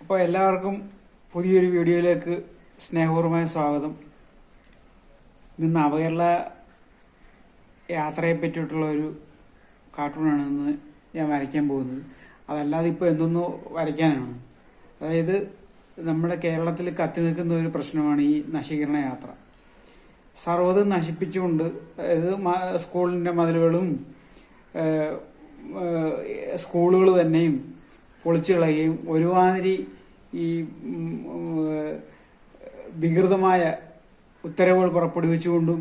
അപ്പോൾ എല്ലാവർക്കും പുതിയൊരു വീഡിയോയിലേക്ക് സ്നേഹപൂർവമായ സ്വാഗതം. ഇന്ന് നവകേരള യാത്രയെ പറ്റിയിട്ടുള്ള ഒരു കാർട്ടൂണാണ് ഇന്ന് ഞാൻ വരയ്ക്കാൻ പോകുന്നത്. അതല്ലാതെ ഇപ്പോൾ എന്തൊന്നോ വരയ്ക്കാനാണ്. അതായത് നമ്മുടെ കേരളത്തിൽ കത്തി നിൽക്കുന്ന ഒരു പ്രശ്നമാണ് ഈ നശീകരണ യാത്ര. സർവ്വതും നശിപ്പിച്ചുകൊണ്ട്, അതായത് സ്കൂളിന്റെ മതിലുകളും സ്കൂളുകൾ തന്നെയും പൊളിച്ചു കളയുകയും ഒരുമാതിരി ഈ വികൃതമായ ഉത്തരവുകൾ പുറപ്പെടുവിച്ചുകൊണ്ടും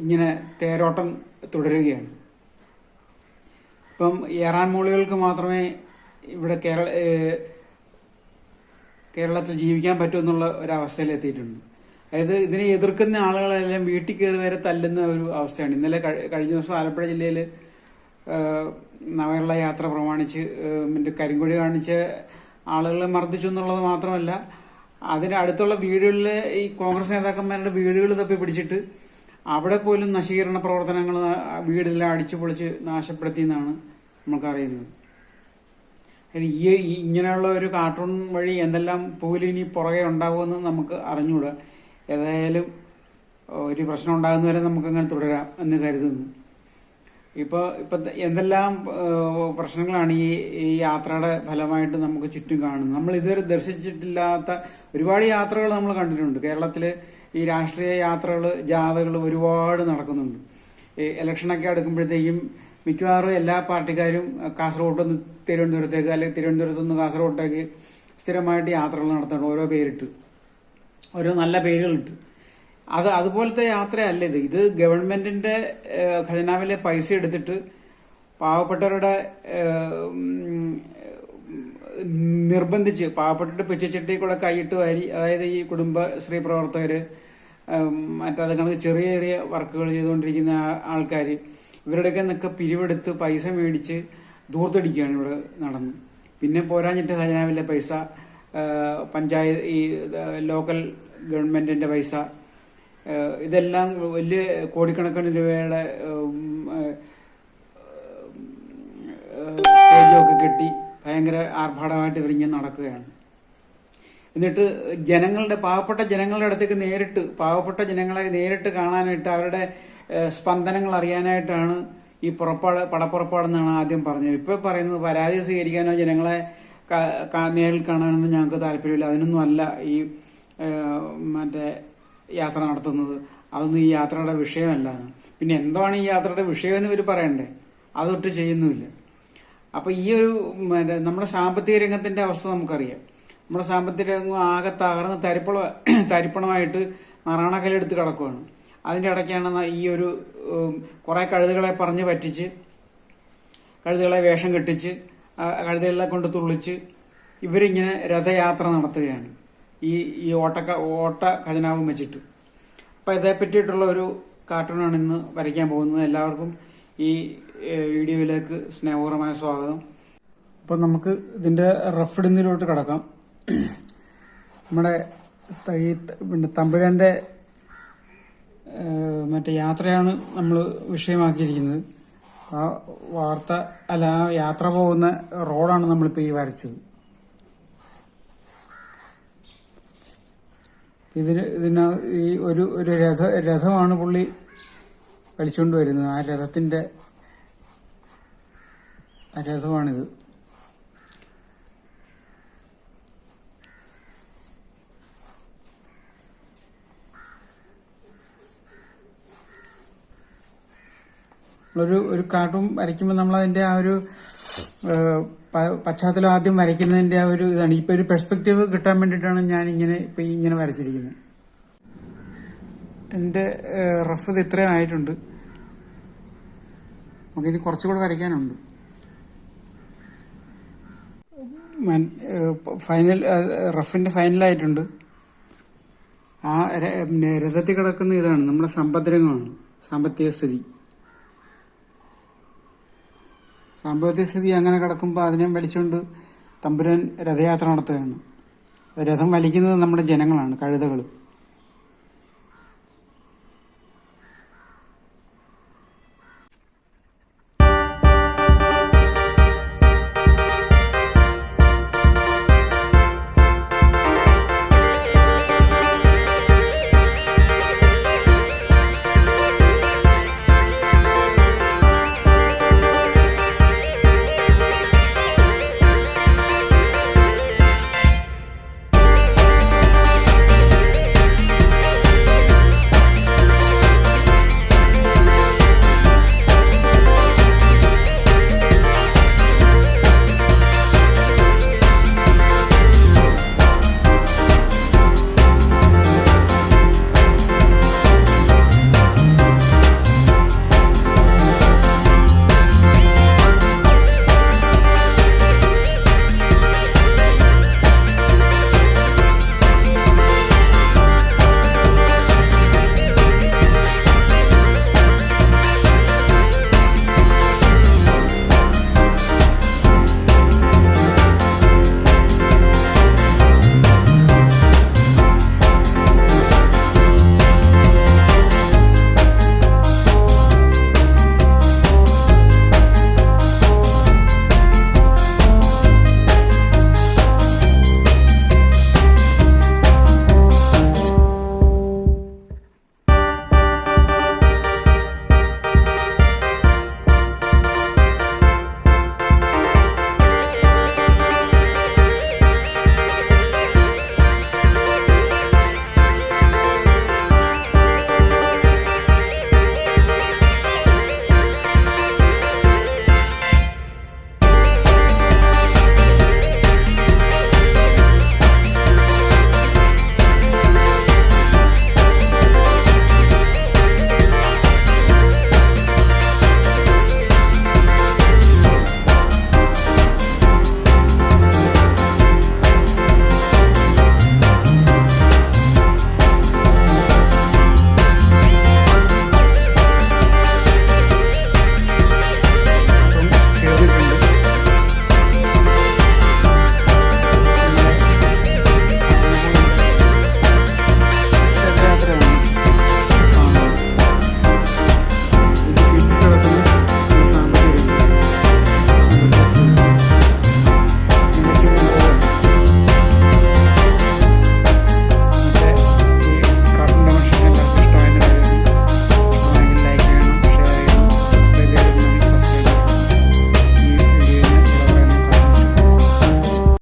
ഇങ്ങനെ തേരോട്ടം തുടരുകയാണ്. ഇപ്പം ഏറാൻ മൂളികൾക്ക് മാത്രമേ ഇവിടെ കേരളത്തിൽ ജീവിക്കാൻ പറ്റുമെന്നുള്ള ഒരവസ്ഥയിലെത്തിയിട്ടുണ്ട്. അതായത് ഇതിനെ എതിർക്കുന്ന ആളുകളെല്ലാം വീട്ടിൽ കയറി വരെ തല്ലുന്ന ഒരു അവസ്ഥയാണ്. ഇന്നലെ കഴിഞ്ഞ ദിവസം ആലപ്പുഴ ജില്ലയിൽ നവകേരള യാത്ര പ്രമാണിച്ച് കരിങ്കൊടി കാണിച്ച് ആളുകളെ മർദ്ദിച്ചു എന്നുള്ളത് മാത്രമല്ല, അതിന്റെ അടുത്തുള്ള വീടുകളിലെ ഈ കോൺഗ്രസ് നേതാക്കന്മാരുടെ വീടുകൾ തപ്പി പിടിച്ചിട്ട് അവിടെ പോലും നശീകരണ പ്രവർത്തനങ്ങൾ വീടെല്ലാം അടിച്ചു പൊളിച്ച് നാശപ്പെടുത്തി എന്നാണ് നമുക്കറിയുന്നത്. ഈ ഇങ്ങനെയുള്ള ഒരു കാർട്ടൂൺ വഴി എന്തെല്ലാം പോലും ഇനി പുറകെ ഉണ്ടാവുമെന്ന് നമുക്ക് അറിഞ്ഞുകൂടാ. ഏതായാലും ഒരു പ്രശ്നം ഉണ്ടാകുന്നവരെ നമുക്കങ്ങനെ തുടരാം എന്ന് കരുതുന്നു. ഇപ്പൊ എന്തെല്ലാം പ്രശ്നങ്ങളാണ് ഈ യാത്രയുടെ ഫലമായിട്ട് നമുക്ക് ചുറ്റും കാണുന്നത്. നമ്മൾ ഇതുവരെ ദർശിച്ചിട്ടില്ലാത്ത ഒരുപാട് യാത്രകൾ നമ്മൾ കണ്ടിട്ടുണ്ട്. കേരളത്തില് ഈ രാഷ്ട്രീയ യാത്രകൾ, ജാഥകൾ ഒരുപാട് നടക്കുന്നുണ്ട്. ഇലക്ഷനൊക്കെ അടുക്കുമ്പോഴത്തേക്കും മിക്കവാറും എല്ലാ പാർട്ടിക്കാരും കാസർഗോഡ് നിന്ന് തിരുവനന്തപുരത്തേക്ക്, അല്ലെങ്കിൽ തിരുവനന്തപുരത്ത് നിന്ന് കാസർഗോട്ടേക്ക് സ്ഥിരമായിട്ട് യാത്രകൾ നടത്തുന്നുണ്ട്. ഓരോ പേരിട്ട്, ഓരോ നല്ല പേരുകളിട്ട്. അതുപോലത്തെ യാത്രയല്ല ഇത്. ഇത് ഗവൺമെന്റിന്റെ ഖജനാവിലെ പൈസ എടുത്തിട്ട് പാവപ്പെട്ടവരുടെ നിർബന്ധിച്ച് പാവപ്പെട്ടിട്ട് പിച്ചച്ചട്ടി കൂടെ കൈയിട്ട് വാരി, അതായത് ഈ കുടുംബശ്രീ പ്രവർത്തകര്, മറ്റത് കണക്ക് ചെറിയ ചെറിയ വർക്കുകൾ ചെയ്തുകൊണ്ടിരിക്കുന്ന ആൾക്കാർ, ഇവരുടെയൊക്കെ നിന്നൊക്കെ പിരിവെടുത്ത് പൈസ മേടിച്ച് ധൂർത്തടിക്കുകയാണ് ഇവിടെ നടന്ന്. പിന്നെ പോരാഞ്ഞിട്ട് ഖജനാവിലെ പൈസ, പഞ്ചായത്ത്, ഈ ലോക്കൽ ഗവൺമെന്റിന്റെ പൈസ, ഇതെല്ലാം വലിയ കോടിക്കണക്കിന് രൂപയുടെ സ്റ്റേജൊക്കെ കെട്ടി ഭയങ്കര ആർഭാടമായിട്ട് ഇവരിങ്ങനെ നടക്കുകയാണ്. എന്നിട്ട് പാവപ്പെട്ട ജനങ്ങളുടെ അടുത്തേക്ക് പാവപ്പെട്ട ജനങ്ങളെ നേരിട്ട് കാണാനായിട്ട്, അവരുടെ സ്പന്ദനങ്ങൾ അറിയാനായിട്ടാണ് ഈ പടപ്പുറപ്പാടെന്നാണ് ആദ്യം പറഞ്ഞത്. ഇപ്പൊ പറയുന്നത് പരാതി സ്വീകരിക്കാനോ ജനങ്ങളെ നേരിൽ കാണാനൊന്നും ഞങ്ങൾക്ക് താല്പര്യമില്ല, അതിനൊന്നും അല്ല ഈ മറ്റേ യാത്ര നടത്തുന്നത്, അതൊന്നും ഈ യാത്രയുടെ വിഷയമല്ല. പിന്നെ എന്താണ് ഈ യാത്രയുടെ വിഷയമെന്ന് ഇവർ പറയണ്ടേ? അതൊട്ട് ചെയ്യുന്നുമില്ല. അപ്പൊ ഈ ഒരു നമ്മുടെ സാമ്പത്തിക രംഗത്തിന്റെ അവസ്ഥ നമുക്കറിയാം. നമ്മുടെ സാമ്പത്തിക രംഗം ആകെ തകർന്ന് തരിപ്പണമായിട്ട് നറാണക്കല്ലെടുത്ത് കിടക്കുകയാണ്. അതിന്റെ ഇടയ്ക്കാണ് ഈ ഒരു കുറെ കഴുതുകളെ പറഞ്ഞ് പറ്റിച്ച്, കഴുതുകളെ വേഷം കെട്ടിച്ച്, കഴുതുകളെ കൊണ്ട് തുള്ളിച്ച് ഇവരിങ്ങനെ രഥയാത്ര നടത്തുകയാണ് ഈ ഓട്ട ഖജനാവും വെച്ചിട്ട്. അപ്പൊ ഇതേ പറ്റിയിട്ടുള്ള ഒരു കാർട്ടൂണാണ് ഇന്ന് വരയ്ക്കാൻ പോകുന്നത്. എല്ലാവർക്കും ഈ വീഡിയോയിലേക്ക് സ്നേഹപൂർവമായ സ്വാഗതം. അപ്പൊ നമുക്ക് ഇതിന്റെ റഫ് ഇടുന്നതിലോട്ട് കിടക്കാം. നമ്മുടെ തമ്പുരാന്റെ മറ്റേ യാത്രയാണ് നമ്മൾ വിഷയമാക്കിയിരിക്കുന്നത്. ആ യാത്ര പോകുന്ന റോഡാണ് നമ്മളിപ്പോ ഈ വരച്ചത്. ഈ ഒരു രഥമാണ് പുള്ളി വലിച്ചുകൊണ്ട് വരുന്നത്. ആ രഥമാണിത്. ഒരു കാർട്ടൂൺ വരയ്ക്കുമ്പോൾ നമ്മൾ അതിന്റെ ആ ഒരു പശ്ചാത്തലം ആദ്യം വരയ്ക്കുന്നതിന്റെ ആ ഒരു ഇതാണ്. ഇപ്പൊ ഒരു പെർസ്പെക്റ്റീവ് കിട്ടാൻ വേണ്ടിയിട്ടാണ് ഞാൻ ഇങ്ങനെ വരച്ചിരിക്കുന്നത്. എന്റെ റഫ് ഇത് ഇത്രയും ആയിട്ടുണ്ട്. നമുക്കിനി കുറച്ചുകൂടെ വരയ്ക്കാനുണ്ട്. റഫിന്റെ ഫൈനലായിട്ടുണ്ട്. ആ രഥത്തിൽ കിടക്കുന്ന ഇതാണ് നമ്മുടെ സമ്പദ്രംഗമാണ്, സാമ്പത്തിക സ്ഥിതി. സാമ്പത്തിക സ്ഥിതി അങ്ങനെ കിടക്കുമ്പോൾ അതിനെ വലിച്ചുകൊണ്ട് തമ്പുരാൻ രഥയാത്ര നടത്തുകയാണ്. രഥം വലിക്കുന്നത് നമ്മുടെ ജനങ്ങളാണ്, കഴുതകൾ.